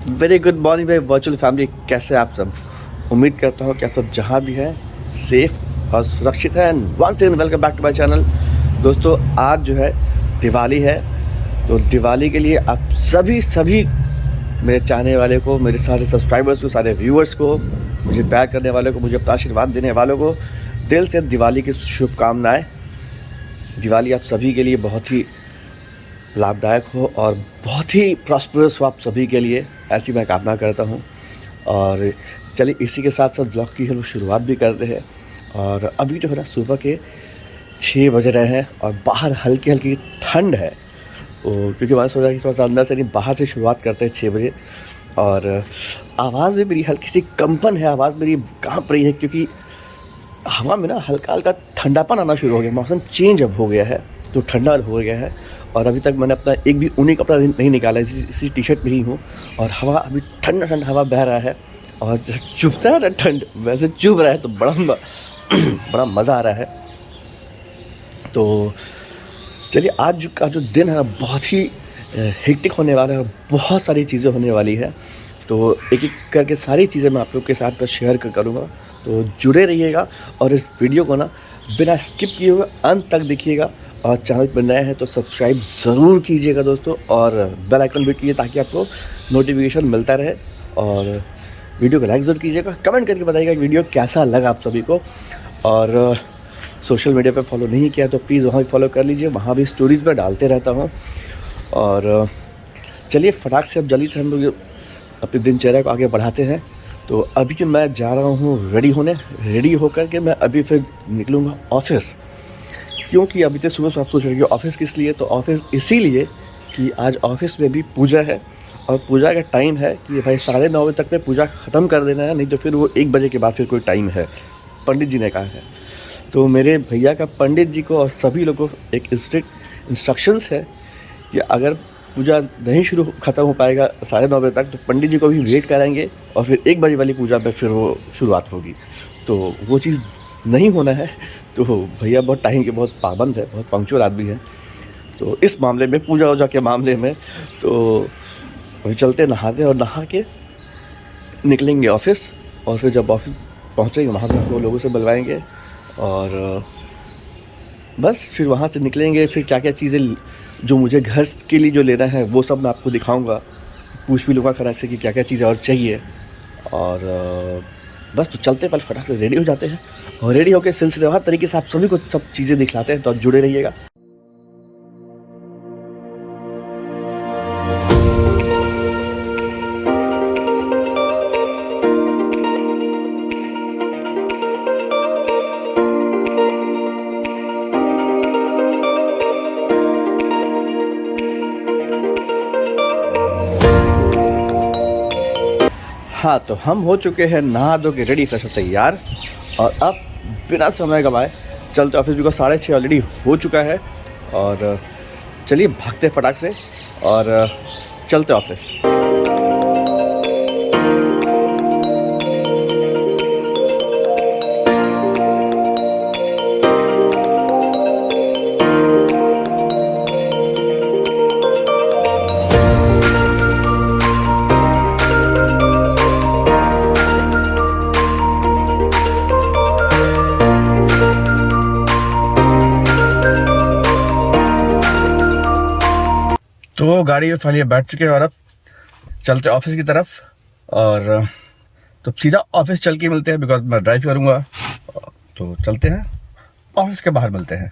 Very good morning भाई virtual family, कैसे आप सब। उम्मीद करता हूँ कि आप सब जहाँ भी हैं सेफ और सुरक्षित हैं। And once again welcome back to my channel. दोस्तों आज जो है दिवाली है, तो दिवाली के लिए आप सभी मेरे चाहने वाले को, मेरे सारे सब्सक्राइबर्स को, सारे व्यूअर्स को, मुझे प्यार करने वालों को, मुझे अपना आशीर्वाद देने वालों को दिल से दिवाली की शुभकामनाएँ। दिवाली आप सभी के लिए बहुत ही लाभदायक हो और बहुत ही प्रॉस्परस हो आप सभी के लिए, ऐसी मैं कामना करता हूँ। और चलिए इसी के साथ साथ ब्लॉग की हम लोग शुरुआत भी करते हैं। और अभी जो है ना सुबह के 6 बज रहे हैं और बाहर हल्की हल्की ठंड है, क्योंकि मैंने सोचा कि थोड़ा सा अंदर से नहीं बाहर से शुरुआत करते हैं 6 बजे। और आवाज़ में मेरी हल्की सी कंपन है, आवाज़ मेरी काँप रही है, क्योंकि हवा में ना हल्का हल्का ठंडापन आना शुरू हो गया। मौसम चेंज अब हो गया है तो ठंडा हो गया है। और अभी तक मैंने अपना एक भी ऊनी कपड़ा नहीं निकाला, इसी टी शर्ट में ही हूँ। और हवा अभी ठंडा ठंडा हवा बह रहा है और जैसे चुभता है ना ठंड, वैसे चुभ रहा है, तो बड़ा मज़ा आ रहा है। तो चलिए आज का जो दिन है ना बहुत ही हेक्टिक होने वाला है और बहुत सारी चीज़ें होने वाली है। तो एक एक करके सारी चीज़ें मैं आप लोग के साथ शेयर करूँगा, तो जुड़े रहिएगा और इस वीडियो को ना बिना स्किप किए हुए अंत तक देखिएगा। और चैनल पर नए हैं तो सब्सक्राइब ज़रूर कीजिएगा दोस्तों, और बेल आइकन भी कीजिए ताकि आपको नोटिफिकेशन मिलता रहे। और वीडियो को लाइक ज़रूर कीजिएगा, कमेंट करके बताइएगा वीडियो कैसा लगा आप सभी को। और सोशल मीडिया पे फॉलो नहीं किया तो प्लीज़ वहाँ भी फॉलो कर लीजिए, वहाँ भी स्टोरीज़ में डालते रहता हूँ। और चलिए फटाक से अब जल्दी से हम लोग अपनी दिनचर्या को आगे बढ़ाते हैं। तो अभी मैं जा रहा हूँ रेडी होकर के मैं अभी फिर निकलूँगा ऑफिस, क्योंकि अभी तक सुबह आप सोच रहे हैं कि ऑफिस किस लिए, तो ऑफिस इसीलिए कि आज ऑफिस में भी पूजा है। और पूजा का टाइम है कि भाई 9:30 बजे तक में पूजा ख़त्म कर देना है, नहीं तो फिर वो 1 बजे के बाद फिर कोई टाइम है, पंडित जी ने कहा है। तो मेरे भैया का पंडित जी को और सभी लोगों को एक स्ट्रिक्ट इंस्ट्रक्शंस है कि अगर पूजा नहीं ख़त्म हो पाएगा 9:30 बजे तक, तो पंडित जी को भी वेट कराएंगे और फिर 1 बजे वाली पूजा पे फिर वो शुरुआत होगी। तो वो चीज़ नहीं होना है। तो भैया बहुत टाइम के बहुत पाबंद है, बहुत पंक्चुअल आदमी है। तो इस मामले में पूजा वूजा के मामले में तो वही चलते नहाते और नहा के निकलेंगे ऑफिस। और फिर जब ऑफिस पहुँचेंगे वहाँ पर वो लोगों से बुलवाएंगे और बस फिर वहाँ से निकलेंगे। फिर क्या क्या चीज़ें जो मुझे घर के लिए जो लेना है वो सब मैं आपको दिखाऊंगा, पूछ भी लूँगा खराक से कि क्या क्या चीज़ें और चाहिए। और बस तो चलते पहले फटाक से रेडी हो जाते हैं और रेडी होकर सिलसिलेवार तरीके से आप सभी को सब चीज़ें दिखलाते हैं, तो जुड़े रहिएगा। हाँ, तो हम हो चुके हैं नहा धो के रेडी फ्रेश तैयार, और अब बिना समय गवाए चलते ऑफिस। बिकॉज 6:30 ऑलरेडी हो चुका है। और चलिए भागते फटाक से और चलते ऑफिस। तो गाड़ी में फाइनली बैठ चुके हैं और अब चलते ऑफिस की तरफ। और तो सीधा ऑफिस चल के मिलते हैं, बिकॉज मैं ड्राइव करूँगा। तो चलते हैं ऑफिस के बाहर मिलते हैं।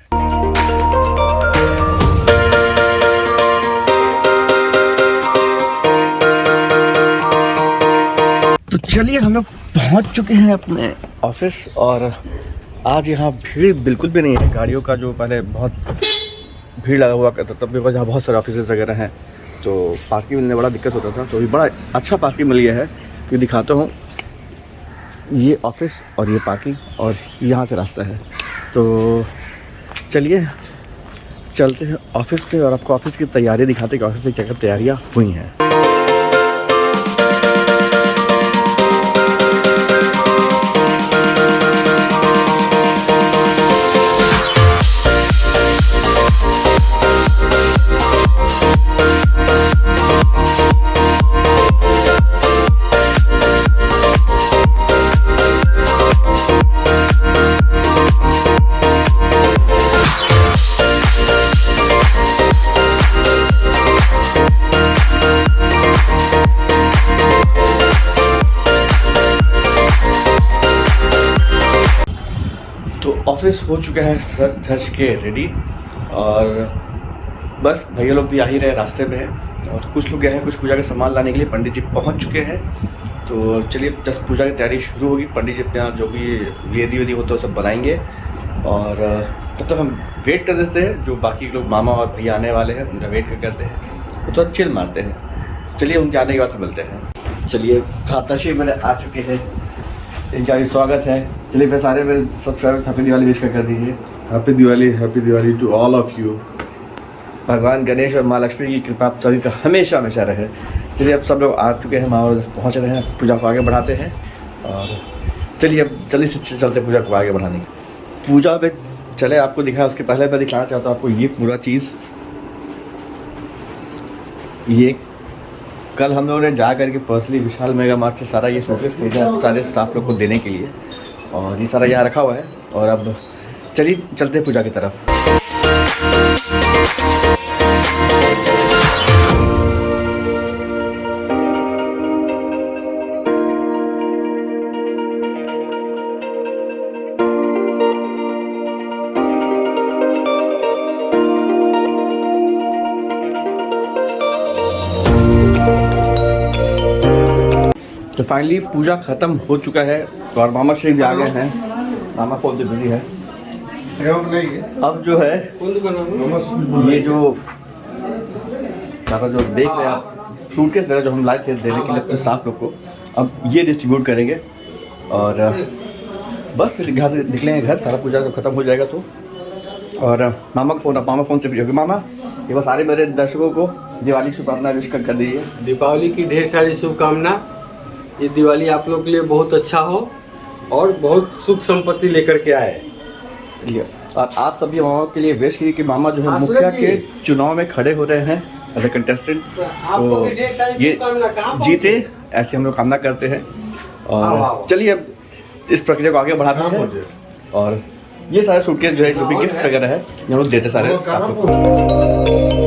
तो चलिए हम लोग पहुँच चुके हैं अपने ऑफिस। और आज यहाँ भीड़ बिल्कुल भी नहीं है गाड़ियों का, जो पहले बहुत भीड़ लगा हुआ करता था, बिकॉज यहाँ बहुत सारे ऑफिसेज वगैरह हैं, तो पार्किंग मिलने बड़ा दिक्कत होता था। तो अभी बड़ा अच्छा पार्किंग मिल गया है, ये दिखाता हूँ। ये ऑफिस और ये पार्किंग और यहाँ से रास्ता है। तो चलिए चलते हैं ऑफिस पे और आपको ऑफिस की तैयारी दिखाते हैं कि ऑफिस में क्या क्या तैयारियाँ हुई हैं। ऑफिस हो चुका है सज धज के रेडी, और बस भैया लोग भी आ ही रहे, रास्ते में हैं, और कुछ लोग गए हैं कुछ पूजा का सामान लाने के लिए। पंडित जी पहुंच चुके हैं, तो चलिए जस्ट पूजा की तैयारी शुरू होगी। पंडित जी अपने यहाँ जो भी वेदी वेदी होता है सब बनाएंगे, और तब तक हम वेट कर देते हैं। जो बाकी लोग मामा और भैया आने वाले हैं उनका वेट करते हैं, तो थोड़ा चिल मारते हैं। चलिए उनके आने के बाद फिर मिलते हैं। चलिए खाताशी मेरे आ चुके हैं, इनका भी स्वागत है। चलिए फिर सारे मेरे सब्सक्राइबर्स हैप्पी दिवाली विश कर दीजिए। Happy Diwali to all of you. भगवान गणेश और माँ लक्ष्मी की कृपा आप सभी का हमेशा हमेशा रहे। चलिए अब सब लोग आ चुके हैं, माँ पहुँच रहे हैं, पूजा को आगे बढ़ाते हैं। और चलिए अब जल्दी से चलते पूजा को आगे बढ़ाने। पूजा पे चले, आपको दिखाया उसके पहले मैं दिखाना चाहता हूँ आपको ये पूरा चीज़। ये कल हम लोगों ने जा करके पर्सनली विशाल मेगा मार्ट से सारा ये शोकेस खरीदा सारे स्टाफ लोग को देने के लिए, और ये सारा यहाँ रखा हुआ है। और अब चलिए चलते हैं पूजा की तरफ। तो फाइनली पूजा ख़त्म हो चुका है, और मामा श्री भी आ गए हैं। मामा फोन से बिजी है। अब जो है ये जो सारा जो देख रहे हैं आप सूटकेस वगैरह जो हम लाए थे देने के लिए अपने स्टाफ लोग को, अब ये डिस्ट्रीब्यूट करेंगे, और बस फिर घर से निकलेंगे घर। सारा पूजा जब खत्म हो जाएगा तो। और मामा का फ़ोन से भी होगी। मामा ये बस सारे मेरे दर्शकों को दिवाली की शुभकामनाएं विश कर दीजिए। दीपावली की ढेर सारी शुभकामना। ये दिवाली आप लोग के लिए बहुत अच्छा हो और बहुत सुख संपत्ति लेकर के आए। और आप सभी मामा के लिए विश कीजिए कि मामा जो है मुखिया के चुनाव में खड़े हो रहे हैं एज ए कंटेस्टेंट, तो ये जीते ऐसी हम लोग कामना करते हैं। और चलिए अब इस प्रक्रिया को आगे बढ़ाते हैं। और ये सारे सूटकेस जो है जो भी गिफ्ट वगैरह है ये लोग देते सारे स्टाफ को।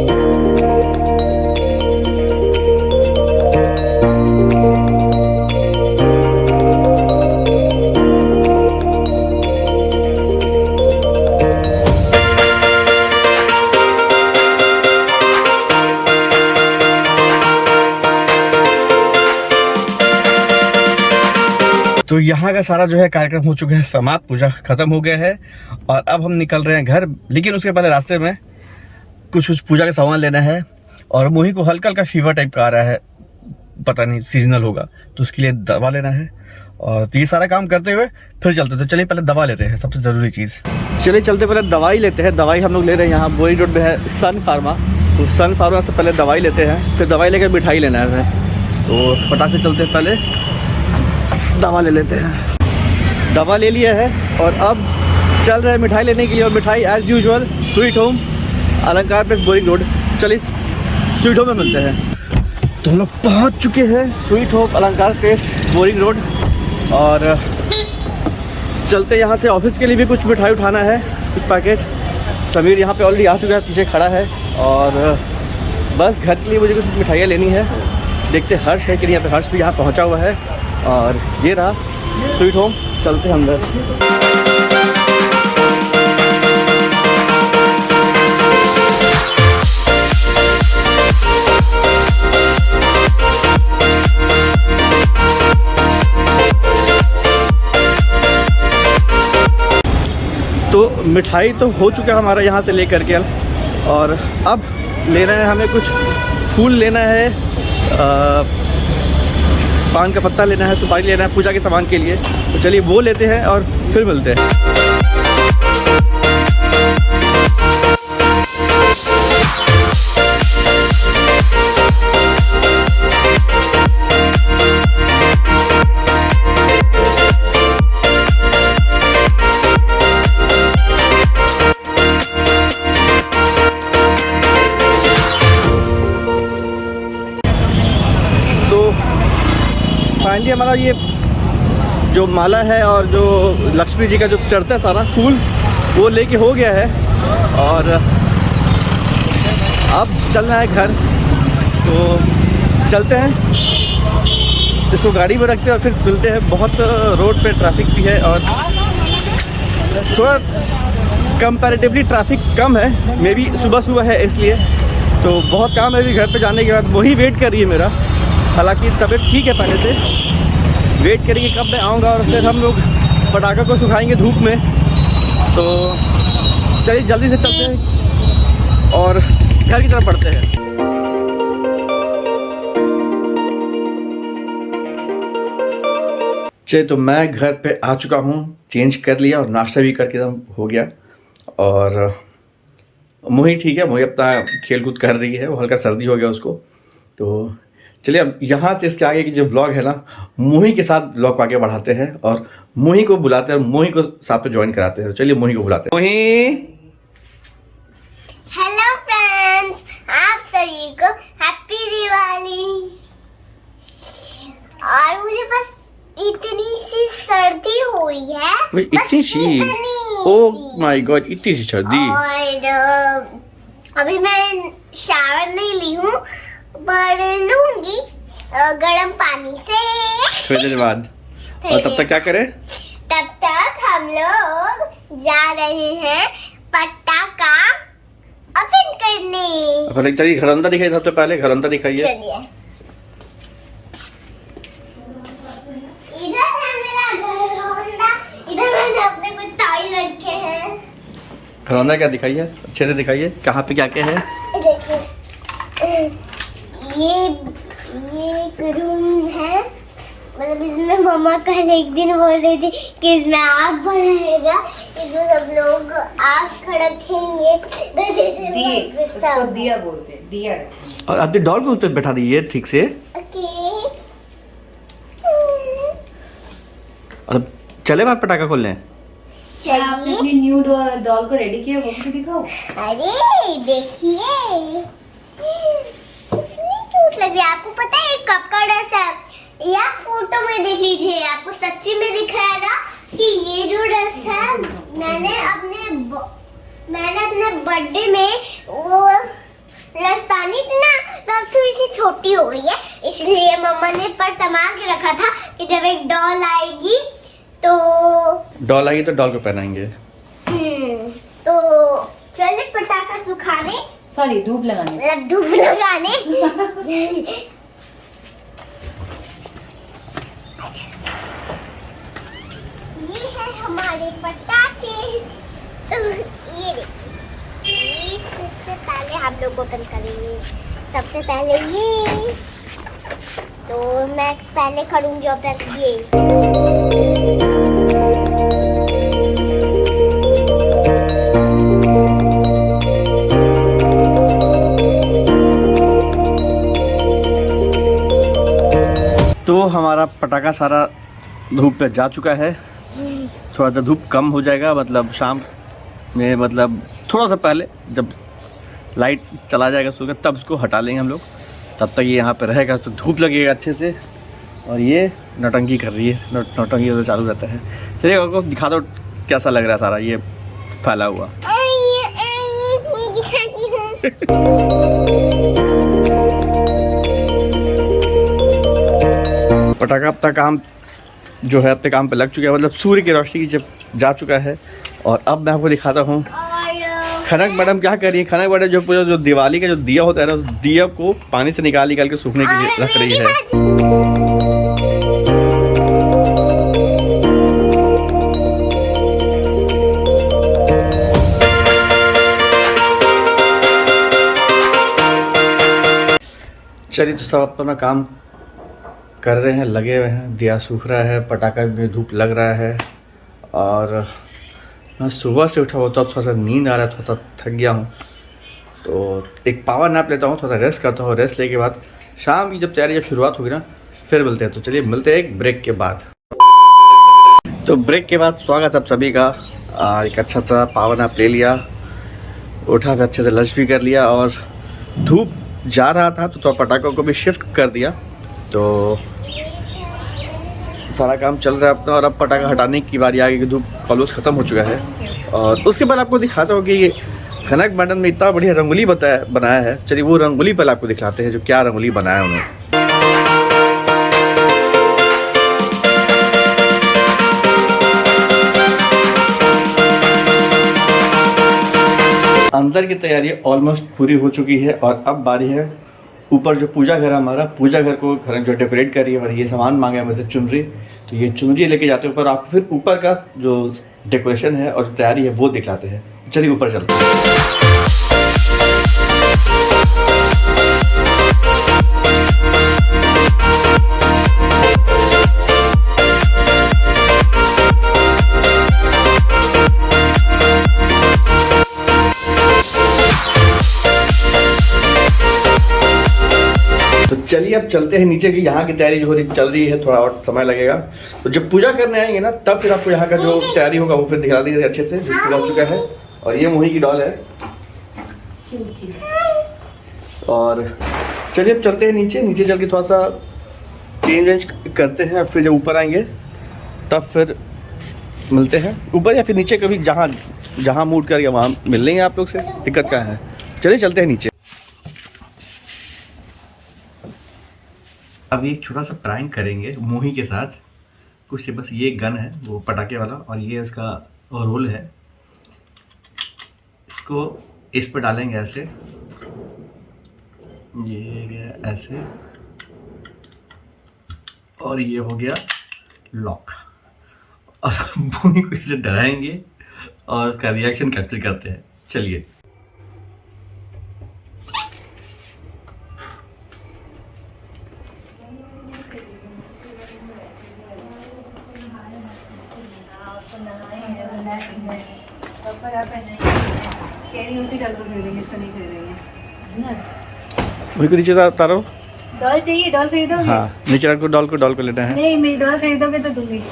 तो यहाँ का सारा जो है कार्यक्रम हो चुका है समाप्त, पूजा खत्म हो गया है, और अब हम निकल रहे हैं घर। लेकिन उसके पहले रास्ते में कुछ पूजा का सामान लेना है, और मोही को हल्का हल्का फीवर टाइप का आ रहा है, पता नहीं सीजनल होगा, तो उसके लिए दवा लेना है। और तो ये सारा काम करते हुए फिर चलते। तो चलिए पहले दवा लेते हैं, सबसे ज़रूरी चीज़। चलिए चलते पहले दवाई लेते हैं। दवाई हम लोग ले रहे हैं यहाँ बोरी रोड में है सन फार्मा, तो सन फार्मा से पहले दवाई लेते हैं, फिर दवाई लेकर मिठाई लेना है। तो फटाक से चलते हैं, पहले दवा ले लेते हैं। दवा ले लिया है और अब चल रहे हैं मिठाई लेने के लिए। और मिठाई एज यूजुअल स्वीट होम अलंकार प्लेस बोरिंग रोड। चलिए स्वीट होम में मिलते हैं। तो हम लोग पहुँच चुके हैं स्वीट होम अलंकार प्लेस बोरिंग रोड, और चलते यहाँ से ऑफिस के लिए भी कुछ मिठाई उठाना है, कुछ पैकेट। समीर यहाँ पे ऑलरेडी आ चुका है, पीछे खड़ा है। और बस घर के लिए मुझे कुछ मिठाइयाँ लेनी है। देखते हर्ष है कि नहीं, यहाँ पे हर्ष भी यहाँ पहुँचा हुआ है। और ये रहा स्वीट होम, चलते हैं अंदर। तो मिठाई तो हो चुका है हमारा यहाँ से लेकर के, और अब लेना है हमें कुछ फूल लेना है, पान का पत्ता लेना है, सुपारी लेना है पूजा के सामान के लिए। तो चलिए वो लेते हैं और फिर मिलते हैं। फाइनली हमारा ये जो माला है और जो लक्ष्मी जी का जो चढ़ता है सारा फूल वो लेके हो गया है, और अब चलना है घर। तो चलते हैं, इसको गाड़ी में रखते हैं और फिर मिलते हैं। बहुत रोड पे ट्रैफिक भी है और थोड़ा कंपैरेटिवली ट्रैफिक कम है, मे बी सुबह सुबह है इसलिए। तो बहुत काम है अभी घर पे जाने के बाद, वही वेट कर रही है मेरा। हालांकि तबीयत ठीक है पहले से, वेट करेंगे कब मैं आऊँगा और फिर हम लोग पटाखा को सुखाएंगे धूप में। तो चलिए जल्दी से चलते हैं और घर की तरफ बढ़ते हैं। चलिए तो मैं घर पे आ चुका हूँ, चेंज कर लिया और नाश्ता भी करके एकदम हो गया। और मोही ठीक है, मोही अपना खेल कूद कर रही है, वो हल्का सर्दी हो गया उसको। तो चलिए अब यहाँ से इसके आगे की जो ब्लॉग है ना, मोही के साथ ब्लॉग को आगे बढ़ाते हैं और मोही को बुलाते हैं और मोही को साथ में ज्वाइन कराते हैं। तो चलिए मोही को बुलाते हैं। मोही, हेलो फ्रेंड्स, आप सभी को हैप्पी दिवाली। और मुझे बस इतनी सी सर्दी हुई है, इतनी सी? ओह माय गॉड, इतनी सी सर्दी। और अभी मैं शावर नहीं ली हूँ, पर लूंगी गर्म पानी से थोड़ी देर बाद। और तब तक क्या करें? तब तक हम लोग जा रहे हैं पटाखा ओपन करने। पहले चलिए घर अंदर दिखाइए, सबसे पहले घर अंदर दिखाइए। चलिए, इधर है मेरा घर होंडा, इधर मैंने अपने कुछ टॉय रखे हैं। घर अंदर क्या दिखाइए, अच्छे से दिखाइए, कहाँ पे क्या क्या है। देखिए, ये एक रूम है, मतलब इसमें मम्मा कल एक दिन बोल रही थी कि इसमें आग बढ़ेगा, इसमें सब लोग आग रखेंगे। दिए, उसको दिया बोलते हैं, दिया। और अपने डॉल को उस पर बैठा दीजिए ठीक से। ओके। और अब चले बाहर पटाखा खोलने। आपने अपनी न्यू डॉल को रेडी किया, वो भी दिखाओ। अरे देखिए, क्यूट लग रही है। आपको पता है कब का ड्रेस है, या फोटो में देख लीजिए, आपको सच्ची में दिख रहा है ना कि ये जो ड्रेस है मैंने अपने बर्थडे में वो ड्रेस पहनी थी ना, तब थोड़ी सी छोटी हो गई है, इसलिए मम्मा ने पर संभाल के रखा था कि जब एक डॉल आएगी तो डॉल को पहनाएंगे। तो चले पटाखा सुखाने, सॉरी धूप लगाने, मतलब धूप लगाने। ये है हमारे पटाखे। तो ये देखिए, ये सबसे पहले हम लोग ओपन करेंगे। सबसे पहले ये, तो मैं पहले करूंगी ओपन ये। तो हमारा पटाखा सारा धूप पे जा चुका है। थोड़ा सा धूप कम हो जाएगा, मतलब शाम में, मतलब थोड़ा सा पहले जब लाइट चला जाएगा सूरज, तब उसको हटा लेंगे हम लोग। तब तक ये यहाँ पे रहेगा तो धूप लगेगा अच्छे से। और ये नौटंकी कर रही है, नौटंकी तो चालू रहता है। चलिए आपको दिखा दो कैसा लग रहा है सारा ये फैला हुआ। मैं दिखाती हूँ। पटाखा अपना काम जो है अपने काम पे लग चुका है, मतलब सूर्य की रोशनी जब जा चुका है। और अब मैं आपको दिखाता हूँ खनक मैडम क्या कर रही है। खनक मैडम जो पूरा जो दिवाली का जो दिया होता है ना, उस दिया को पानी से निकाल के सूखने के लिए रख रही है। चलिए तो सब अपना काम कर रहे हैं, लगे हुए हैं, दिया सूख रहा है, पटाखा में धूप लग रहा है। और मैं सुबह से उठा होता, थोड़ा सा नींद आ रहा है, थोड़ा सा थक गया हूँ, तो एक पावर नैप लेता हूँ, थोड़ा सा रेस्ट करता हूँ। रेस्ट लेने के बाद शाम की जब तैयारी जब शुरुआत होगी ना, फिर मिलते हैं। तो चलिए मिलते हैं एक ब्रेक के बाद। तो ब्रेक के बाद स्वागत आप सभी का। एक अच्छा सा पावर नैप ले लिया, उठा फिर अच्छे से लंच भी कर लिया। और धूप जा रहा था तो थोड़ा पटाखों को भी शिफ्ट कर दिया, तो सारा काम चल रहा है अपना। और अब पटाखा हटाने की बारी आ गई कि धूप ऑलमोस्ट ख़त्म हो चुका है। और उसके बाद आपको दिखाता हूँ कि खनक मैडम ने इतना बढ़िया रंगोली बनाया है। चलिए वो रंगोली पहले आपको दिखाते हैं जो क्या रंगोली बनाया उन्होंने। अंदर की तैयारी ऑलमोस्ट पूरी हो चुकी है और अब बारी है ऊपर जो पूजा घर है हमारा, पूजा घर को घर जो डेकोरेट कर रही है और ये सामान मांगे हैं मुझसे चुनरी, तो ये चुनरी लेके जाते हैं ऊपर। आपको फिर ऊपर का जो डेकोरेशन है और जो तैयारी है वो दिखलाते हैं। चलिए ऊपर चलते हैं। तो चलिए अब चलते हैं नीचे की, यहाँ की तैयारी जो हो रही चल रही है, थोड़ा और समय लगेगा। तो जब पूजा करने आएंगे ना तब फिर आपको यहाँ का जो तैयारी होगा वो फिर दिखा देंगे अच्छे से, जो पूरा हो चुका है। और ये मोही की डॉल है। और चलिए अब चलते हैं नीचे, नीचे चल के थोड़ा सा चेंज वेंज करते हैं। फिर जब ऊपर आएंगे तब फिर मिलते हैं ऊपर, या फिर नीचे कभी जहाँ जहाँ मूड करेगा वहाँ मिल लेंगे आप लोग से, दिक्कत क्या है। चलिए चलते हैं नीचे। अभी एक छोटा सा प्रैंक करेंगे मोही के साथ। कुछ से बस ये गन है वो पटाखे वाला और ये इसका रोल है, इसको इस पर डालेंगे ऐसे, ये गया ऐसे और ये हो गया लॉक। और मोही को इसे डराएंगे और उसका रिएक्शन कैप्चर करते हैं। चलिए मुझे को नीचे उतारो। डॉल चाहिए, डॉल खरीदोगे? हाँ नीचे रखो डॉल को लेना है। नहीं, मेरी डॉल खरीदोगे तो दूंगी।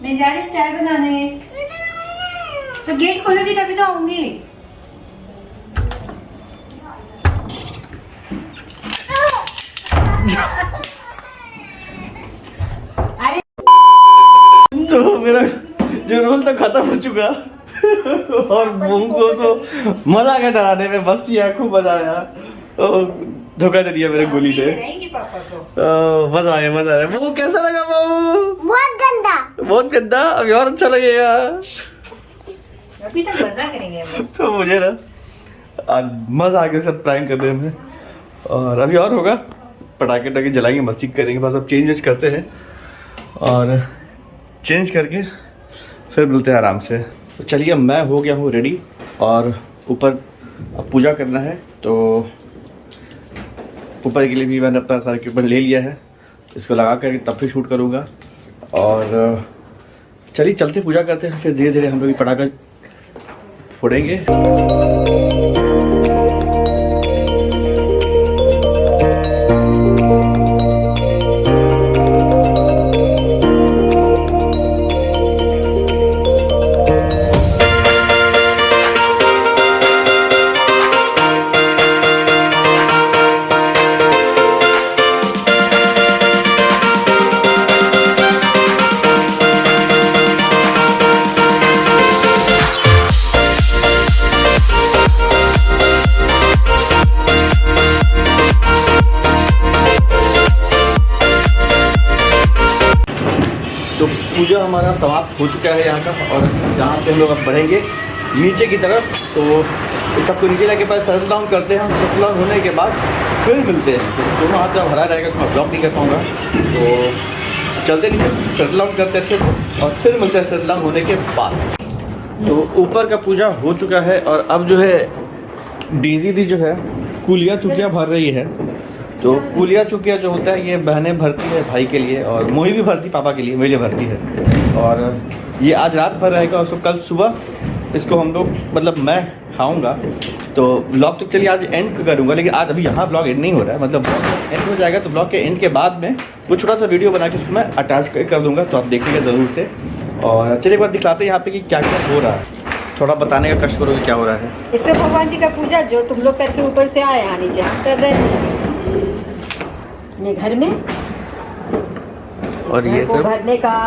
मैं जा रही हूँ चाय बनाने, तो गेट खोलोगी तभी तो आऊंगी। तो मेरा जो रोल तो खत्म हो चुका और मोह को तो मजा आ गया डराने में, बस ये खूब मजा आया। धोखा दे दिया मेरे गोली ने। मजा आया। वो कैसा लगा बाबू? बहुत गंदा। अभी और अच्छा लगेगा। अभी तक मजा करेंगे तो मुझे ना आज मजा आ गया साथ प्रैंक करने में। और अभी और होगा, पटाखे जलाएंगे, मस्ती करेंगे। बस अब चेंज करते हैं और चेंज करके फिर मिलते हैं आराम से। तो चलिए मैं हो गया हूँ रेडी और ऊपर अब पूजा करना है, तो ऊपर के लिए भी मैंने अपना सारा इक्विपमेंट ले लिया है। इसको लगा कर तब फिर शूट करूँगा। और चलिए चलते पूजा करते हैं, फिर धीरे धीरे हम लोग पटाखा फोड़ेंगे। तो पूजा हमारा समाप्त हो चुका है यहाँ का, और यहाँ से हम लोग अब बढ़ेंगे नीचे की तरफ। तो इस सबको नीचे जाके बाद सेटल डाउन करते हैं। सेटल डाउन होने के बाद फिर मिलते हैं। तो दोनों हाथ जब हरा रहेगा तो मैं ब्लॉक नहीं कर पाऊँगा, तो चलते नीचे सेटल डाउन करते अच्छे से और फिर मिलते हैं सेटल डाउन होने के बाद। तो ऊपर का पूजा हो चुका है और अब जो है डीजी दी जो है कुलिया चुकिया भर रही है। तो कुलिया चुकिया जो होता है ये बहनें भरती है भाई के लिए, और मोही भी भरती पापा के लिए, मेरे लिए भरती है। और ये आज रात भर रहेगा, उसको कल सुबह इसको हम लोग मतलब मैं खाऊंगा। तो ब्लॉग तो चलिए आज एंड करूंगा, लेकिन आज अभी यहाँ ब्लॉग एंड नहीं हो रहा है, मतलब ब्लॉग एंड हो जाएगा तो ब्लॉग के एंड के बाद में वो छोटा सा वीडियो बना के उसको मैं अटैच कर दूंगा, तो आप देखिएगा ज़रूर से। और चलिए एक बार दिखलाते हैं यहाँ पे कि क्या क्या हो रहा है, थोड़ा बताने का कष्ट करोगे क्या हो रहा है। इस पे भगवान जी का पूजा जो तुम लोग करके ऊपर से आए यहाँ नीचे हम कर रहे हैं अपने घर में। और इस ये घर को सब भरने का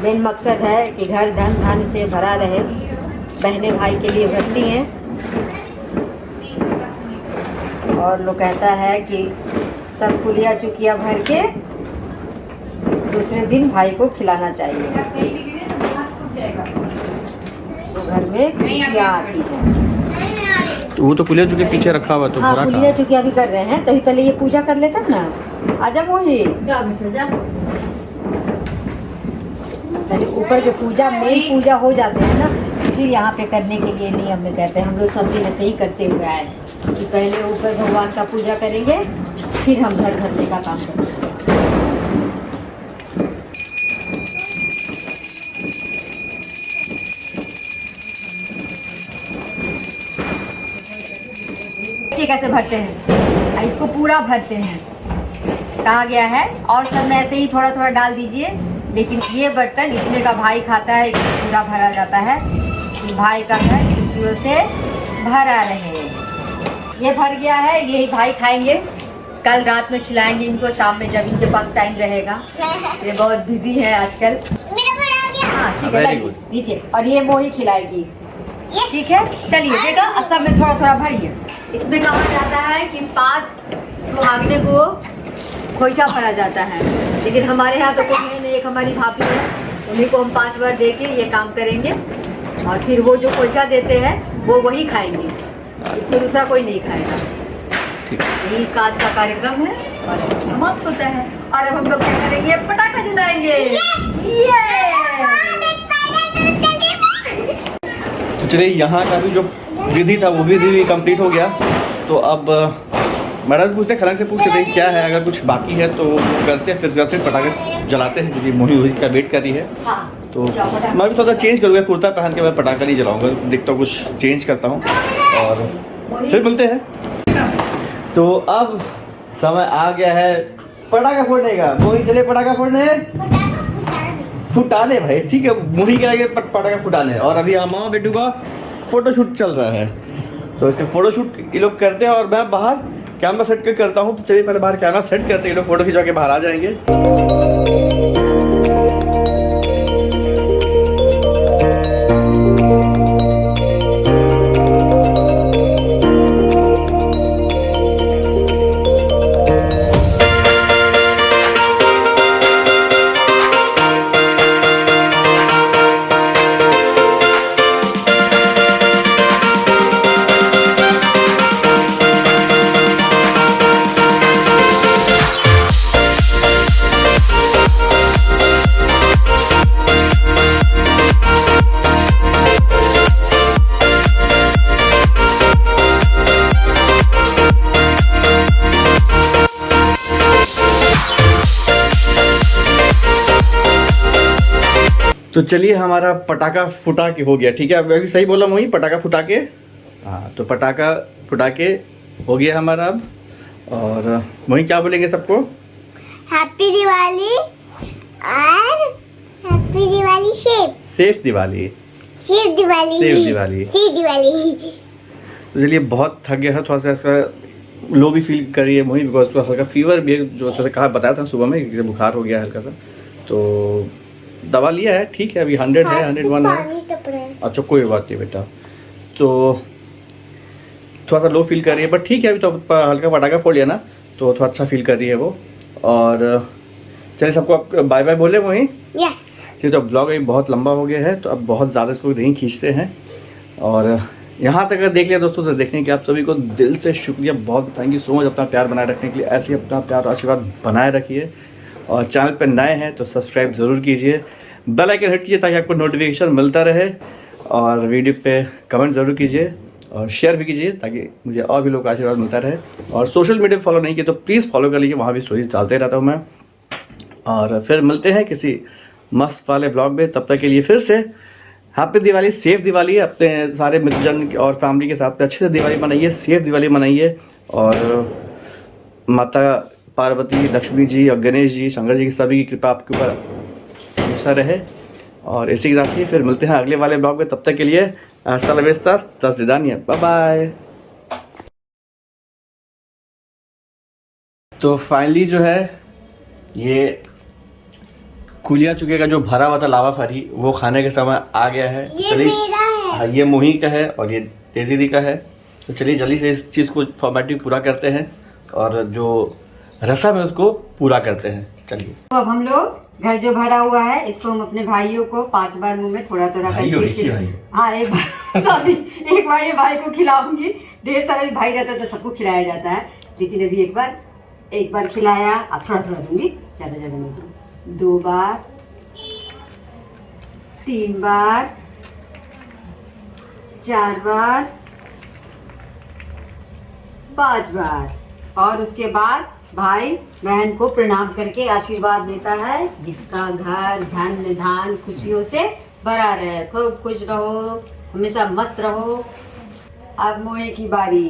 मेन मकसद है कि घर धन धन से भरा रहे। बहनें भाई के लिए भरती हैं और लोग कहता है कि सब पुलिया चुकिया भर के दूसरे दिन भाई को खिलाना चाहिए, तो घर में खुशियाँ आती हैं। तो वो तो पुलिया चुके पीछे रखा हुआ, तो हाँ भरा पुलिया कहाँ? चुकिया भी कर रहे हैं, तभी पहले ये पूजा कर लेता ना। आजा मोही पहले ऊपर के पूजा मेन पूजा हो जाते हैं ना, फिर यहाँ पे करने के लिए नियम में कहते हैं। हम लोग सब दिन ऐसे ही करते हुए आए हैं कि पहले ऊपर भगवान का पूजा करेंगे फिर हम घर भरने का काम करेंगे। देखिए कैसे भरते हैं, इसको पूरा भरते हैं कहा गया है। और सब में ऐसे ही थोड़ा थोड़ा डाल दीजिए, लेकिन ये बर्तन इसमें का भाई खाता है, इसमें पूरा भरा जाता है कि भाई का घर खुशियों से भरा रहे। ये भर गया है, यही भाई खाएंगे, कल रात में खिलाएंगे इनको, शाम में जब इनके पास टाइम रहेगा। ये बहुत बिजी है आजकल। मेरा बड़ा आ गया। हाँ ठीक है, Very लाइए good। नीचे, और ये मोही खिलाएगी। ठीक है चलिए बेटा, और सब में थोड़ा थोड़ा भरिए। इसमें कहा जाता है कि 5 सुहागने को खोइचा भरा जाता है, लेकिन हमारे यहाँ तो कोई नहीं, एक हमारी भाभी है, उन्हीं को हम 5 बार दे के ये काम करेंगे और फिर वो जो खोइचा देते हैं वो वही खाएंगे, इसमें दूसरा कोई नहीं खाएगा। ठीक है। यही इसका आज का कार्यक्रम है और समाप्त होता है। और अब हम लोग क्या करेंगे, पटाखा जलाएंगे। तो चलिए यहाँ का भी जो विधि था वो विधि भी कंप्लीट हो गया। तो अब मैडम पूछते खलंग से पूछते थे क्या है, अगर कुछ बाकी है तो करते हैं, फिर पटाखे जलाते हैं, क्योंकि मोही उसका वेट कर रही है। तो मैं भी थोड़ा सा चेंज करूँगा, कुर्ता पहन के मैं पटाखा नहीं जलाऊंगा, देखता हूँ कुछ चेंज करता हूँ और फिर मिलते हैं। तो अब समय आ गया है पटाखा फोड़ने का। मोही चले पटाखा फोड़ने, फुटाने भाई, ठीक है, मोही के आगे पटाखा फुटाने। और अभी मामा बेटू का फोटोशूट चल रहा है, तो इसका फोटोशूट ये लोग करते हैं और मैं बाहर कैमरा सेट करता हूँ। तो चलिए पहले बाहर कैमरा सेट करते हैं, ये लोग फोटो खिंचा के बाहर आ जाएंगे। तो चलिए हमारा पटाखा फुटा के हो गया, ठीक है। अब अभी सही बोला मोही, पटाखा फुटा के, हाँ तो पटाखा फुटा के हो गया हमारा अब। और मोही क्या बोलेंगे सबको? हैप्पी दिवाली और happy Diwali safe Diwali. Safe Diwali safe Diwali. Safe Diwali. तो चलिए बहुत थक गया है, थोड़ा सा इसका लो भी फील कर रही है मोही, बिकॉज उसको हल्का फीवर भी है, जो जैसे कहा बताया था सुबह में कि बुखार हो गया है हल्का सा। तो दवा लिया है, ठीक है, अभी 100 है, 101 है। अच्छा कोई बात नहीं बेटा, तो थोड़ा सा लो फील कर रही है, बट ठीक है, अभी तो हल्का पटाखा फोड़ लिया ना, तो थोड़ा अच्छा फील कर रही है वो। और चलिए सबको आप बाय बाय बोले वहीं। यस। ठीक, तो ब्लॉग अभी बहुत लंबा हो गया है, तो अब बहुत ज़्यादा इसको नहीं खींचते हैं। और यहाँ तक अगर देख लिया दोस्तों, तो देखने के आप सभी को दिल से शुक्रिया, बहुत थैंक यू सो मच अपना प्यार बनाए रखने के लिए। ऐसे ही अपना प्यार और आशीर्वाद बनाए रखिए, और चैनल पर नए हैं तो सब्सक्राइब ज़रूर कीजिए, बेल आइकन हिट कीजिए ताकि आपको नोटिफिकेशन मिलता रहे, और वीडियो पे कमेंट ज़रूर कीजिए और शेयर भी कीजिए ताकि मुझे और भी लोग का आशीर्वाद मिलता रहे। और सोशल मीडिया फॉलो नहीं किए तो प्लीज़ फॉलो कर लीजिए, वहाँ भी स्टोरीज डालते रहता हूँ मैं। और फिर मिलते हैं किसी मस्त वाले ब्लॉग में, तब तक के लिए फिर से हैप्पी दिवाली, सेफ दिवाली। अपने सारे मित्रजन और फैमिली के साथ अच्छे से दिवाली मनाइए, सेफ दिवाली मनाइए। और माता पार्वती, लक्ष्मी जी और गणेश जी, शंकर जी की सभी की कृपा आपके ऊपर हमेशा रहे। और इसी के साथ ही फिर मिलते हैं अगले वाले ब्लॉग में। तब तक के लिए सलवेस्ता, तस्लिदानिया, बाय बाय। तो फाइनली जो है ये कुलिया चुके का जो भरा हुआ था लावा फरी, वो खाने के समय आ गया है। ये चलिए, मेरा है। हाँ, ये मोही का है और ये तेजी दी का है। तो चलिए जल्दी से इस चीज़ को फॉर्मेटिव पूरा करते हैं और जो रसम है उसको पूरा करते हैं। चलिए, तो अब हम लोग घर जो भरा हुआ है इसको हम अपने भाइयों को 5 बार मुंह में थोड़ा थोड़ा भाइयों, एक ही भाई। हाँ, एक बार सॉरी, एक भाई को खिलाऊंगी। ढेर सारा भी भाई रहता है तो सबको खिलाया जाता है, लेकिन अभी एक बार खिलाया, अब थोड़ा थोड़ा दूंगी, ज़्यादा ज़्यादा नहीं दूंगी। 2 बार, 3 बार, 4 बार, 5 बार, और उसके बाद भाई बहन को प्रणाम करके आशीर्वाद देता है, जिसका घर धन धान खुशियों से भरा रहे, खूब खुश रहो, हमेशा मस्त रहो। अब मोए की बारी।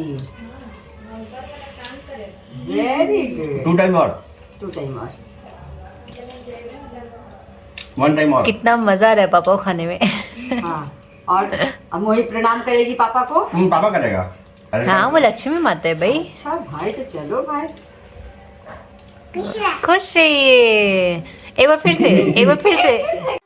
Very good. 2 टाइम और 2 टाइम और 1 टाइम और। कितना मजा आ रहा है पापा को खाने में। हाँ, और अब मोही प्रणाम करेगी पापा को। पापा करेगा। अरे हाँ, वो लक्ष्मी माता है भाई। अच्छा भाई, तो चलो भाई। खुश रह। खुश रहिए। एक बार फिर से